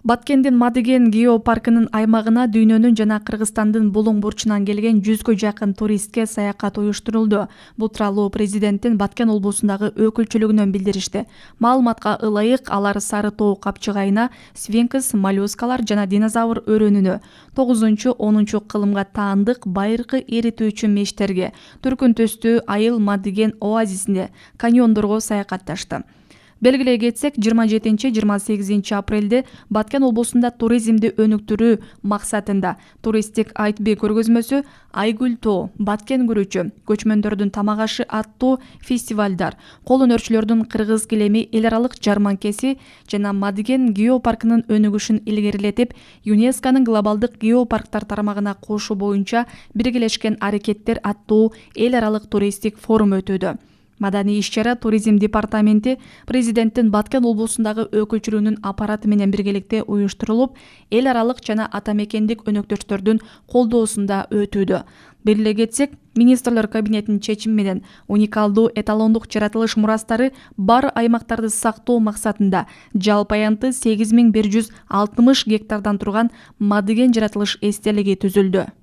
Баткендин Мадыген геопаркынын аймагына дүйнөнүн жана Кыргызстандын булуң бурчунан келген 100гө жакын туристке саякат уюштурулду. Бул тууралуу президенттин Баткен облусундагы өкүлчүлүгүнөн билдиришти. Маалыматка ылайык, алар Сары Тоо капчыгайына, сфинкс, моллюскалар жана динозавр өрөөнүнө, 9-10 кылымга таандык байыркы эритүүчү мештерге, түркүн төстүү айыл Мадыген оазисинде каньондорго саякатташты. Белгилей кетсек, 27-28 апрелде Баткен облусунда туризмди өнүктүрүү максатында туристтик айтби көргөзмөсү Айгүл Тоо, Баткен күрүчү, көчмөндөрдүн тамак ашы аттуу фестивалдар, кол өнөрчүлөрдүн кыргыз килеми эл аралык жарманкеси жана Мадыген геопаркынын өнүгүшүн илгерилетип, ЮНЕСКОнун глобалдык геопарктар тармагына кошуу боюнча биргелешкен аракеттер аттуу эл аралык туристтик форум өтүүдө. Маданий иш-чара туризм департаменти президенттин Баткен облусундагы өкүлчүлүгүнүн аппараты менен биргеликте уюштурулуп, эл аралык жана ата мекендик өнөктөштөрдүн колдоосунда өтүүдө. Белгилей кетсек, министрлер кабинетинин чечими менен уникалдуу эталондук жаратылыш мурастары бар аймактарды сактоо максатында жалпы аянты 8160 гектардан турган Мадыген жаратылыш эстелиги түзүлдү.